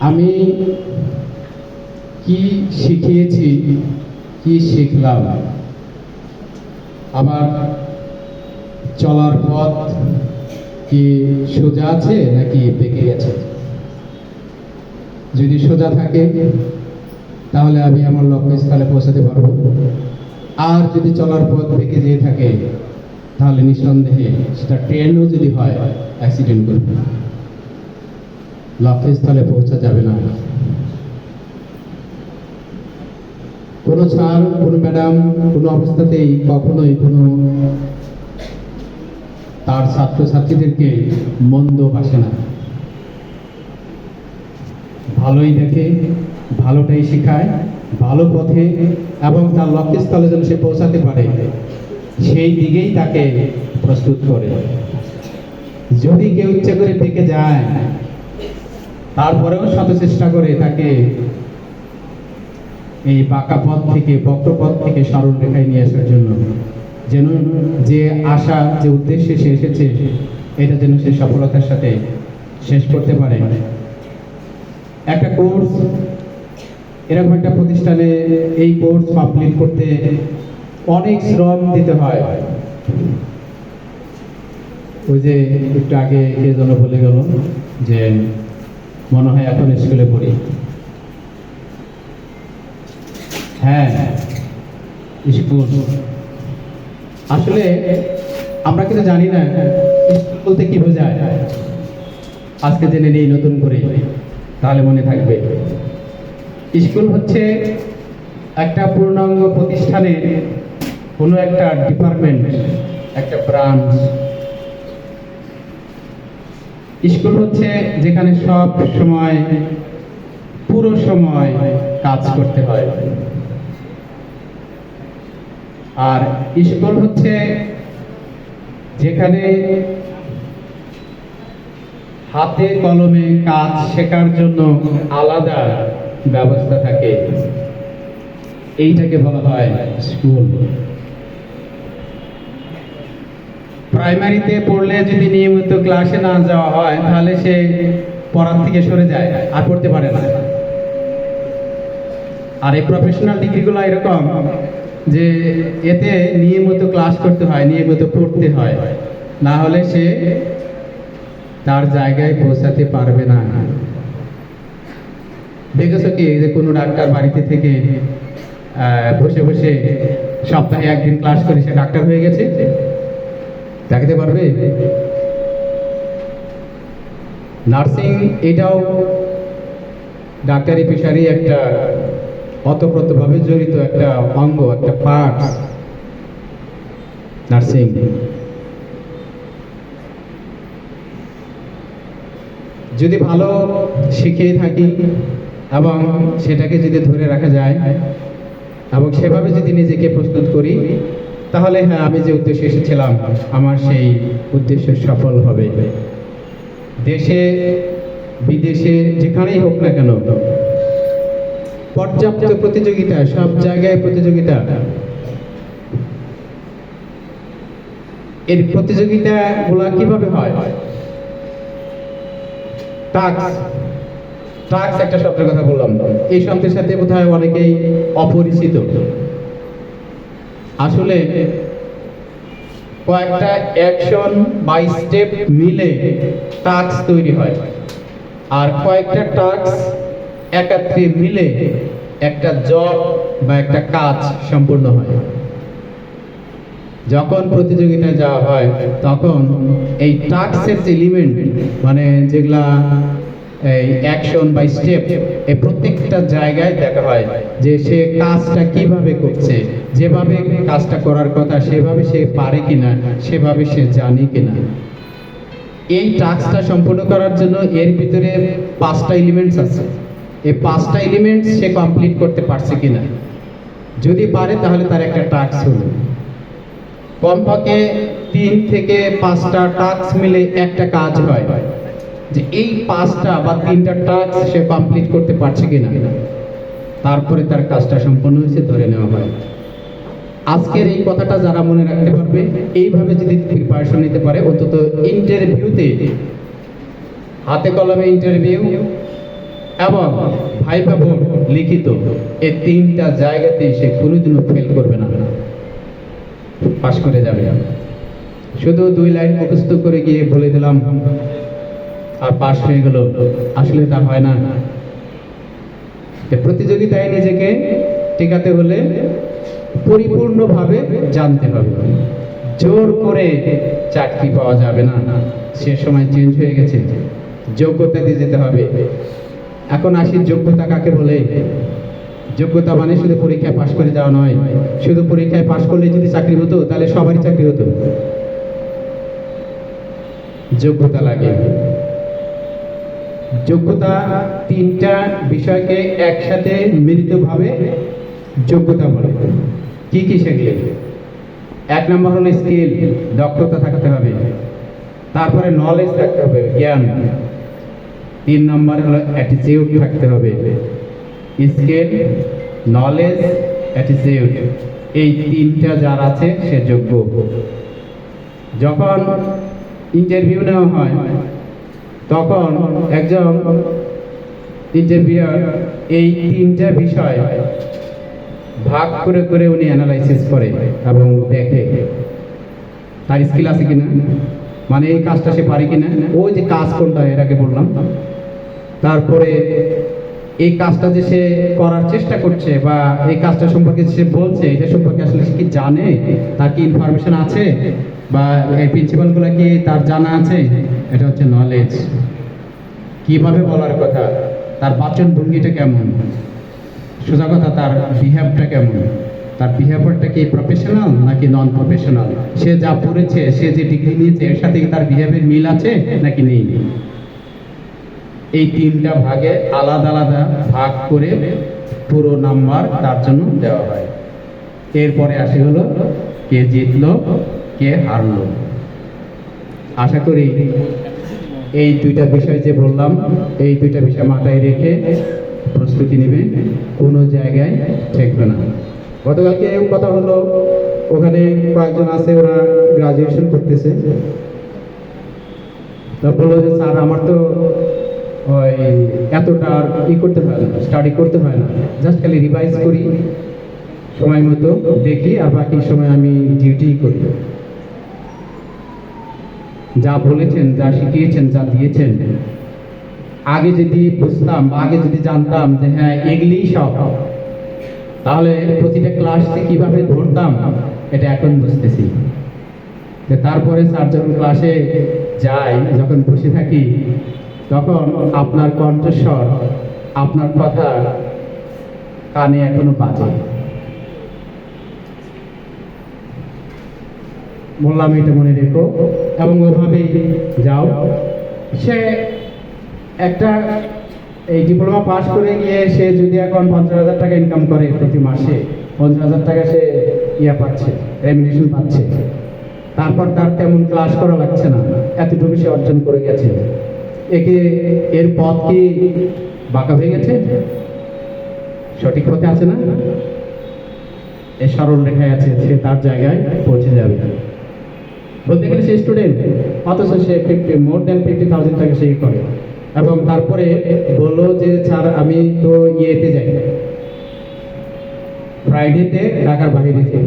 আমি কি শিখিয়েছি, কি শিখলাম, আমার চলার পথ কি সোজা আছে নাকি বেঁকে গেছে? যদি সোজা থাকে তাহলে আমি আমার লক্ষ্যস্থলে পৌঁছাতে পারবো, আর যদি চলার পথ বেঁকে যেয়ে থাকে তাহলে নিঃসন্দেহে সেটা ট্রেনও যদি হয় অ্যাক্সিডেন্ট করবে, লক্ষ্যস্থলে পৌঁছা যাবে না। কোনো স্যার, কোনো ম্যাডাম কোনো অবস্থাতেই কখনোই কোনো তার ছাত্রছাত্রীদেরকে মন্দ ভাসে না, ভালোই দেখে, ভালোটাই শেখায়, ভালো পথে এবং তার লক্ষ্যস্থলে যেন সে পৌঁছাতে পারে সেই দিকেই তাকে প্রস্তুত করে। যদি কেউ ইচ্ছে করে বেঁকে যায় তারপরেও শত চেষ্টা করে তাকে এই বাঁকা পথ থেকে, বক্র পথ থেকে সরল রেখায় নিয়ে আসার জন্য, যেন যে আশা, যে উদ্দেশ্যে সে এসেছে এটা যেন সে সফলতার সাথে শেষ করতে পারে। একটা কোর্স, এরকম একটা প্রতিষ্ঠানে এই কোর্স কমপ্লিট করতে অনেক শ্রম দিতে হয়। ওই যে একটু আগে কে যেন বলে গেল যে মনে হয় এখন স্কুলে পড়ি। হ্যাঁ, স্কুল আসলে আমরা কিন্তু জানি না স্কুল বলতে কি বোঝায়। আজকে জেনে নেই নতুন করে, তাহলে মনে থাকবে। স্কুল হচ্ছে একটা পূর্ণাঙ্গ প্রতিষ্ঠানে কোনো একটা ডিপার্টমেন্ট, একটা ব্রাঞ্চ। স্কুল হচ্ছে যেখানে সব সময়, পুরো সময় কাজ করতে হয়। আর স্কুল হচ্ছে যেখানে হাতে কলমে কাজ শেখার জন্য আলাদা ব্যবস্থা থাকে, এইটাকে বলা হয় স্কুল। প্রাইমারিতে পড়লে যদি নিয়মিত ক্লাসে না যাওয়া হয় তাহলে সে পড়ার থেকে সরে যায়, আর পড়তে পারে না। আর এই প্রফেশনাল ডিগ্রিগুলো এরকম যে এতে নিয়মিত ক্লাস করতে হয়, নিয়মিত পড়তে হয়, না হলে সে তার জায়গায় পৌঁছাতে পারবে না। দেখেছো কি যে কোনো ডাক্তার বাড়িতে থেকে বসে বসে সপ্তাহে একদিন ক্লাস করে সে ডাক্তার হয়ে গেছে? দেখাতে পারবে? নার্সিং এটাও ডাক্তারি পেশারই একটা অতপ্রতভাবে জড়িত একটা অঙ্গ, একটা পার্ট নার্সিং। যদি ভালো শিখে থাকি এবং সেটাকে যদি ধরে রাখা যায় এবং সেভাবে যদি নিজেকে প্রস্তুত করি, তাহলে হ্যাঁ, আমি যে উদ্দেশ্যে এসেছিলাম আমার সেই উদ্দেশ্য সফল হবে। দেশে বিদেশে যেখানেই হোক না কেন পর্যাপ্ত প্রতিযোগিতা, সব জায়গায় প্রতিযোগিতা। এর প্রতিযোগিতা গুলা কিভাবে হয়? টাস্ক একটা শব্দের কথা বললাম, এই শব্দের সাথে বোধহয় অনেকেই অপরিচিত। আসলে কয়েকটা অ্যাকশন বা স্টেপ মিলে টাস্ক তৈরি হয়, আর কয়েকটা টাস্ক একত্রে মিলে একটা জব বা একটা কাজ সম্পূর্ণ হয়। যখন প্রতিযোগিতায় যাওয়া হয় তখন এই টাস্কের যে এলিমেন্ট, মানে যেগুলা এই অ্যাকশন বা স্টেপ, এই প্রত্যেকটা জায়গায় দেখা হয় যে সে কাজটা কিভাবে করছে, যেভাবে কাজটা করার কথা সেভাবে সে পারে কিনা, সেভাবে সে জানে কিনা। এই টাস্কটা সম্পূর্ণ করার জন্য এর ভিতরে 5টা এলিমেন্টস আছে। এই 5টা এলিমেন্টস সে কমপ্লিট করতে পারছে কিনা, যদি পারে তাহলে তার একটা টাস্ক হলো। কমপক্ষে 3 থেকে 5টা টাস্ক মিলে একটা কাজ হয়, যে এই 5টা বা 3টা টাস্ক সে কমপ্লিট করতে পারছে কিনা, তারপরে তার কাজটা সম্পন্ন হয়েছে ধরে নেওয়া হয়। আজকের এই কথাটা যারা মনে রাখতে পারবে, এইভাবে যদি প্রিপারেশন নিতে পারে, অন্তত ইন্টারভিউতে, হাতে কলমে ইন্টারভিউ এবং ভাইভা বোর্ড লিখিত, এই তিনটা জায়গাতেই সে কোনোদিনও ফেল করবে না, পাশ করে যাবে। শুধু 2 লাইন মুখস্থ করে গিয়ে বলে দিলাম আর পাশ হয়ে গেল, আসলে তা হয় না। প্রতিযোগিতায় নিজেকে টিকাতে হলে পরিপূর্ণভাবে জানতে হবে। জোর করে চাকরি পাওয়া যাবে না, সে সময় চেঞ্জ হয়ে গেছে, যোগ্যতা দিয়ে যেতে হবে। এখন আসি যোগ্যতা কাকে বলে। যোগ্যতা মানে শুধু পরীক্ষায় পাশ করে যাওয়া নয়। শুধু পরীক্ষায় পাশ করলে যদি চাকরি হতো তাহলে সবারই চাকরি হতো। যোগ্যতা লাগে। যোগ্যতা 3টা বিষয়কে একসাথে মিলিতভাবে যোগ্যতা বলে। কি কি সেগুলি? 1 নম্বর হলো স্কিল, দক্ষতা থাকতে হবে। তারপরে নলেজ থাকতে হবে, জ্ঞান। 3 নম্বর হলো অ্যাটিটিউড থাকতে হবে। স্কিল, নলেজ, অ্যাটিটিউড, এই 3টা যার আছে সে যোগ্য। যখন ইন্টারভিউ নেওয়া হয় তখন একজন ইন্টারভিউয়ার এই 3টা বিষয় ভাগ করে করে উনি অ্যানালাইসিস করে এবং দেখে তার স্কিল আছে কিনা, মানে এই কাজটা সে পারে কিনা, ওই যে কাজ কোনটা এর আগে বললাম। তারপরে এই কাজটা যে সে করার চেষ্টা করছে বা এই কাজটা সম্পর্কে সে বলছে, এটা সম্পর্কে আসলে সে কি জানে, তার কি ইনফরমেশন আছে, বা এই প্রিন্সিপালগুলো কি তার জানা আছে, এটা হচ্ছে নলেজ। কিভাবে বলার কথা, তার বাচন ভঙ্গিটা কেমন, সোজা কথা তার বিহেভটা কেমন, তার বিহেভিয়ারটা কি প্রফেশনাল নাকি নন প্রফেশনাল, সে যা পড়েছে, সে যে ডিগ্রি নিয়েছে এর সাথে কি তার বিহেভিয়ার মিল আছে নাকি নেই। এই 3টা ভাগে আলাদা আলাদা ভাগ করে পুরো নাম্বার তার জন্য দেওয়া হয়। এরপরে আসে হলো কে জিতলো কে হারলো। আশা করি এই 2টা বিষয় যে বললাম, এই 2টা বিষয় মাথায় রেখে প্রস্তুতি নেবে, কোনো জায়গায় ঠেকবে না। গতকালকে কথা হলো, ওখানে কয়েকজন আছে, ওরা গ্রাজুয়েশন করতেছে। তা বললো যে স্যার আমার তো ওই এতটা করতে হয় না, স্টাডি করতে হয় না, জাস্ট খালি রিভাইজ করি, সময় মতো দেখি, আর বাকি সময় আমি ডিউটি করি। যা বলেছেন, যা শিখিয়েছেন, যা দিয়েছেন, আগে যদি বুঝতাম, আগে যদি জানতাম যে হ্যাঁ এগুলি সব, তাহলে প্রতিটা ক্লাসে কিভাবে ধরতাম এটা এখন বুঝতেছি। তারপরে স্যার যখন ক্লাসে যাই, যখন বসে থাকি, তখন আপনার কণ্ঠস্বর, আপনার কথা কানে এখনো বাজে। বললাম এটা মনে রেখো এবং ওভাবেই যাও। সে একটা এই ডিপ্লোমা পাস করে গিয়ে সে যদি এখন 50,000 টাকা ইনকাম করে প্রতি মাসে, 50,000 টাকা সে পাচ্ছে, রেমিনেশন পাচ্ছে, তারপর তার তেমন ক্লাস করা লাগছে না, এতটুকু সে অর্জন করে গেছে। এর পথ কি বাঁকা হয়ে গেছে? সঠিক পথে আছে না? এই সরল রেখায় আছে, সে তার জায়গায় পৌঁছে যাবে। বলতে গেলে সে স্টুডেন্ট, অথচ সে মোর দ্যান 50,000 টাকা সে করে। এবং তারপরে বললো যে স্যার আমি তো ইয়েতে যাই, ফ্রাইডেতে ঢাকার বাইরে যাই,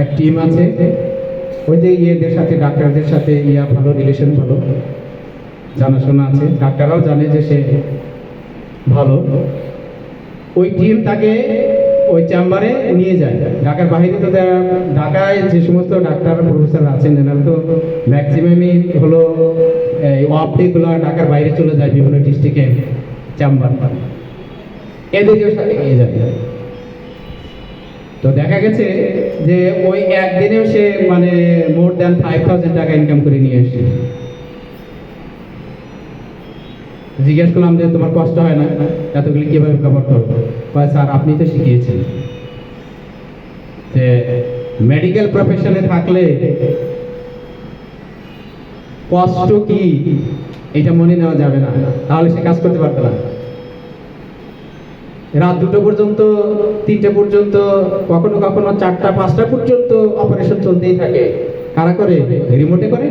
এক টিম আছে, ওই যে ইয়েদের সাথে, ডাক্তারদের সাথে ভালো রিলেশন, ভালো জানাশোনা আছে, ডাক্তাররাও জানে যে সে ভালো। ওই টিম তাকে ওই চেম্বারে নিয়ে যায় ঢাকার বাইরে। তো ঢাকায় যে সমস্ত ডাক্তার প্রফেসর আছেন, এনারা তো ম্যাক্সিমামই হলো অফ ডেগুলো ঢাকার বাইরে চলে যায়, বিভিন্ন ডিস্ট্রিক্টে চেম্বার, এদেরকেও সাথে নিয়ে যায়। তো দেখা গেছে যে ওই একদিনেও সে মানে মোর দ্যান 5,000 টাকা ইনকাম করে নিয়ে আসে। জিজ্ঞেস করলাম যে তোমার কষ্ট হয় না, এতগুলি কিভাবে কভার করবো? স্যার আপনি তো শিখিয়েছেন যে মেডিকেল প্রফেশনে থাকলে কষ্ট কি এটা মনে নেওয়া যাবে না, তাহলে সে কাজ করতে পারবে না। রাত 2টা পর্যন্ত, 3টে পর্যন্ত, কখনো কখনো 4টা 5টা পর্যন্ত অপারেশন চলতেই থাকে। কারা করে? রিমোটে করে,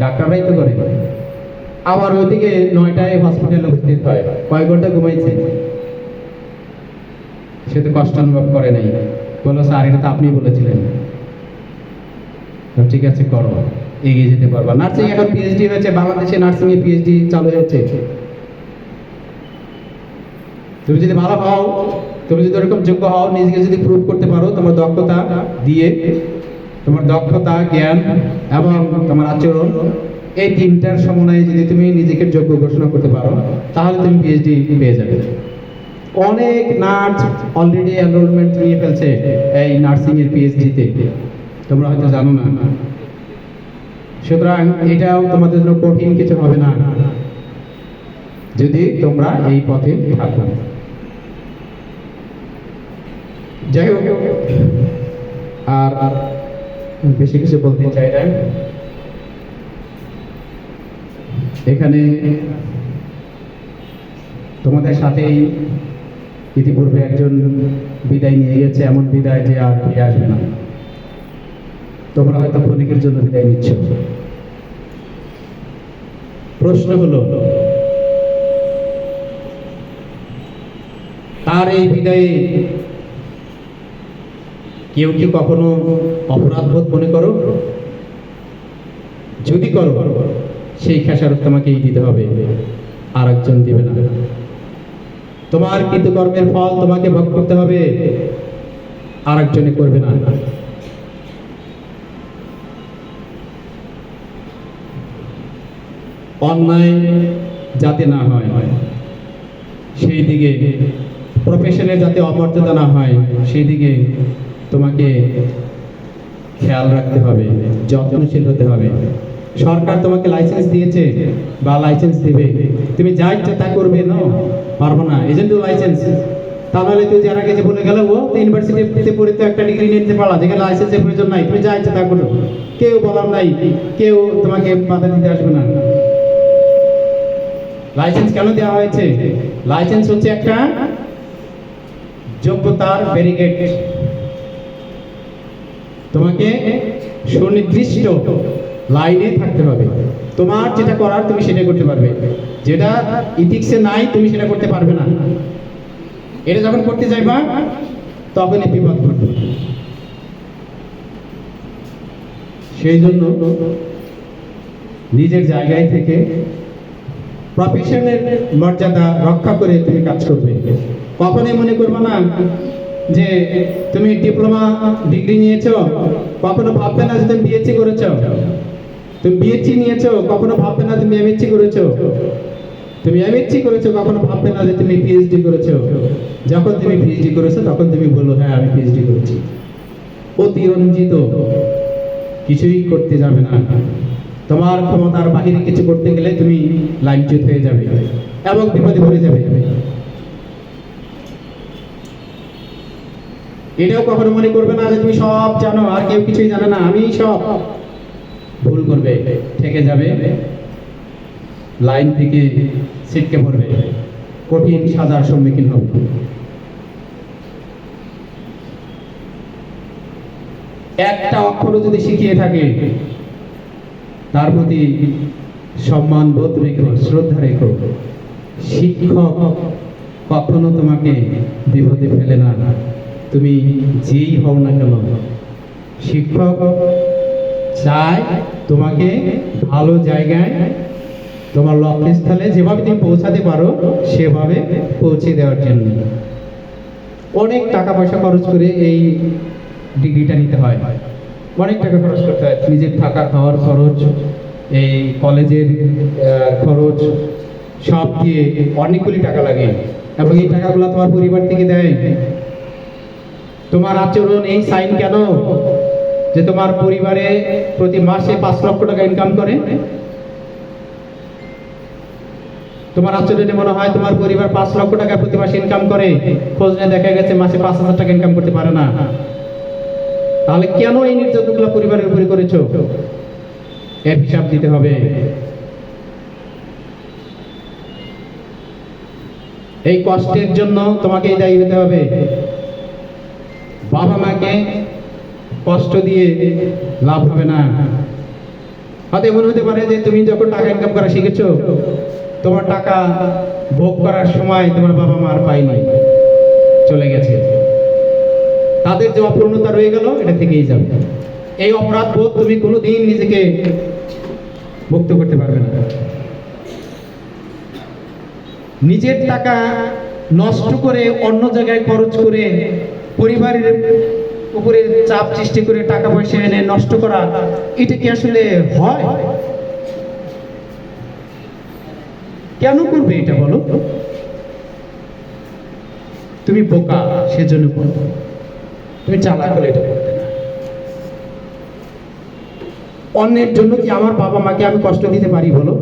ডাক্তাররাই তো করে। আবার ওইদিকে 9টায় হসপিটালে উপস্থিত হয়। কয় ঘন্টা ঘুমাইছে? সে তো কষ্ট অনুভব করে নাই। বললো স্যার এটা তো আপনি বলেছিলেন। ঠিক আছে করো, এগিয়ে যেতে পারবা। নার্সিং এখন পিএইচডি হয়েছে, বাংলাদেশে নার্সিং এ পিএইচডি চালু হয়েছে। তুমি যদি ভালো হও, তুমি যদি ওরকম যোগ্য হও, নিজেকে যদি প্রুভ করতে পারো তোমার দক্ষতা দিয়ে, তোমার দক্ষতা, জ্ঞান এবং তোমার আচরণ, এই তিনটার সমন্বয়ে যদি তুমি নিজেকে যোগ্য ঘোষণা করতে পারো, তাহলে তুমি পিএইচডি পেয়ে যাবে। অনেক নার্স অলরেডি এনরোলমেন্ট নিয়ে ফেলছে এই নার্সিং এর পিএইচডিতে, তোমরা হয়তো জানো না। সুতরাং এটাও তোমাদের জন্য কঠিন কিছু হবে না যদি তোমরা এই পথে থাকো। যাই হোক, আর বেশি কিছু বলতে চাই না। এখানে তোমাদের সাথেই ইতিপূর্বে একজন বিদায় নিয়ে গেছে, এমন বিদায় যে আর ফিরে আসবে না। তোমরা হয়তো ক্ষণিকের জন্য বিদায় নিচ্ছ। প্রশ্ন হলো, তার এই বিদায়ে কেউ কি কখনো অপরাধ বোধ মনে করো? যদি করো, সেই খেসারত তোমাকেই দিতে হবে, আর একজন দিবে না। তোমার কৃতকর্মের ফল তোমাকে ভোগ করতে হবে, আর একজনে করবে না। অন্যায় যাতে না হয় সেই দিকে, প্রফেশনে যাতে অমর্যাদা না হয় সেই দিকে তোমাকে খেয়াল রাখতে হবে, যত্নশীল হতে হবে। সরকার তোমাকে লাইসেন্স দিয়েছে বা লাইসেন্স দেবে, তুমি যা ইচ্ছা তা করবে না, পারবো না, এই জন্য লাইসেন্স। তাহলে তুই যারা গেছে বলে গেল ও তো ইউনিভার্সিটিতে পড়ে তো একটা ডিগ্রি নিতে পারলা, যেখানে লাইসেন্সের প্রয়োজন নাই, তুমি যা ইচ্ছা তা করো, কেউ বলার নাই, কেউ তোমাকে বাধা দিতে আসবে না। লাইসেন্স কেন দেওয়া হয়েছে? লাইসেন্স হচ্ছে একটা যোগ্যতার ব্যারিকেড। তোমাকে সুনির্দিষ্ট লাইনে থাকতে হবে, তোমার যেটা করার তুমি সেটা করতে পারবে, যেটা ইথিক্সে নাই তুমি সেটা করতে পারবে না। এটা যখন করতে যাইবা তখনই বিপদ ঘটবে। সেই জন্য নিজের জায়গায় থেকে প্রফেশনের মর্যাদা রক্ষা করে তুমি কাজ করবে। কখনোই মনে করবে না যে তুমি ডিপ্লোমা ডিগ্রি নিয়েছো, কখনো ভাববে না যে তুমি বিএসসি করেছো। তুমি বিএসসি নিয়েছো, কখনো ভাববে না তুমি এমএসসি করেছো। তুমি এমএসসি করেছো, কখনো ভাববে না যে তুমি পিএইচডি করেছো। যখন তুমি পিএইচডি করেছো তখন তুমি বলো হ্যাঁ আমি পিএইচডি করেছি। অতিরঞ্জিত কিছুই করতে যাবে না। তোমার ক্ষমতার বাহিরে কিছু করতে গেলে তুমি লাইনচ্যুত হয়ে যাবে এবং বিপদে পড়ে যাবে। এটাও কখনো মনে করবে না যে তুমি সব জানো আর কেউ কিছুই জানে না, আমি সব। ভুল করবে, থেকে যাবে, লাইন থেকে ছিটকে পড়বে, কঠিন সাজার সম্মুখীন হবে। একটা অক্ষরও যদি শিখিয়ে থাকে তার প্রতি সম্মান বোধ রেখো, শ্রদ্ধা রেখো। শিক্ষক কখনো তোমাকে বিপদে ফেলে না, তুমি যেই হও না কেন। শিক্ষক চায় তোমাকে ভালো জায়গায়, তোমার লক্ষ্যস্থলে যেভাবে তুমি পৌঁছাতে পারো সেভাবে পৌঁছে দেওয়ার জন্য। অনেক টাকা পয়সা খরচ করে এই ডিগ্রিটা নিতে হয়, অনেক টাকা খরচ করতে হয়। নিজের থাকা খাওয়ার খরচ, এই কলেজের খরচ সব দিয়ে অনেকগুলি টাকা লাগে, এবং এই টাকাগুলো তোমার পরিবার থেকে দেয়। তোমার আচরণ এই সাইন কেন যে তোমার পরিবারে প্রতি মাসে 5 লক্ষ টাকা ইনকাম করে? তোমার আচরণে মনে হয় তোমার পরিবার 5 লক্ষ টাকা প্রতি মাসে ইনকাম করে, খোঁজ নিয়ে দেখা গেছে মাসে 5,000 টাকা ইনকাম করতে পারে না। তাহলে কেন এই নির্যাতনগুলো পরিবারের উপরে করেছো? এর হিসাব দিতে হবে। এই কষ্টের জন্য তোমাকে দায়ী হতে হবে। বাবা মাকে কষ্ট দিয়ে লাভ হবে না। হয়তো এমন হতে পারে যে তুমি যখন টাকা ইনকাম করা শিখেছো, তোমার টাকা ভোগ করার সময় তোমার বাবা মা আর পায়নি, চলে গেছে, তাদের যে অপূর্ণতা রয়ে গেল এটা থেকেই যাবে। এই অপরাধ বোধ তুমি কোনোদিন নিজেকে মুক্ত করতে পারবে না। নিজের টাকা নষ্ট করে অন্য জায়গায় খরচ করে পরিবারের উপরে চাপ সৃষ্টি করে টাকা পয়সা এনে নষ্ট করা, এটা কি আসলে হয়? কেন করবে এটা বলো? তুমি বোকা সেজন্য করবে, তুমি চালাক হলে এটা করতে না। অন্যের জন্য কি আমার বাবা মাকে আমি কষ্ট দিতে পারি বলো?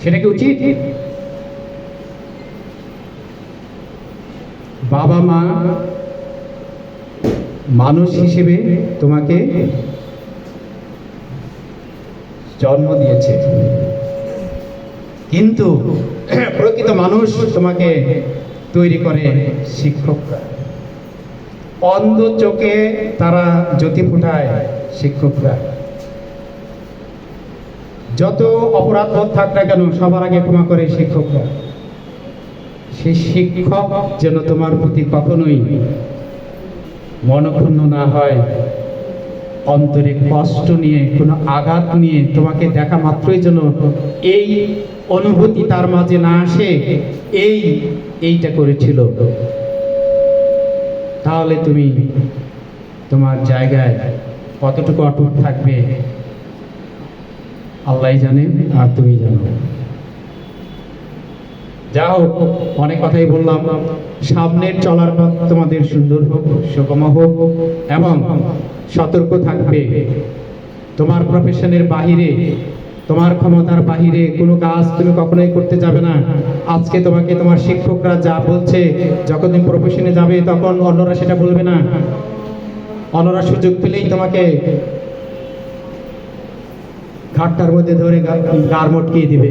সেটা কি উচিত? বাবা মা মানুষ হিসেবে তোমাকে জন্ম দিয়েছে, কিন্তু প্রকৃত মানুষ তোমাকে তৈরি করে শিক্ষকরা। অন্ধ চোখে তারা জ্যোতি ফুটায় শিক্ষকরা। যত অপরাধ বোধ থাক না কেন সবার আগে ক্ষমা করে শিক্ষকরা। সেই শিক্ষক যেন তোমার প্রতি কখনোই মনক্ষুণ্ণ না হয়, অন্তরে কষ্ট নিয়ে কোনো আঘাত নিয়ে তোমাকে দেখা মাত্রই যেন এই অনুভূতি তার মাঝে না আসে, এইটা করেছিল। তাহলে তুমি তোমার জায়গায় কতটুকু অটুট থাকবে আল্লাহ জানেন আর তুমি জানো। যা হোক, অনেক কথাই বললাম। সামনের চলার পথ তোমাদের সুন্দর হোক, সুগম হোক এবং সতর্ক থাকবে। তোমার প্রফেশনের বাহিরে, তোমার ক্ষমতার বাহিরে কোনো কাজ তুমি কখনোই করতে যাবে না। আজকে তোমাকে তোমার শিক্ষকরা যা বলছে, যখন তুমি প্রফেশনে যাবে তখন অন্যরা সেটা বলবে না। অন্যরা সুযোগ পেলেই তোমাকে ঘাটটার মধ্যে ধরে গার মটকিয়ে দিবে।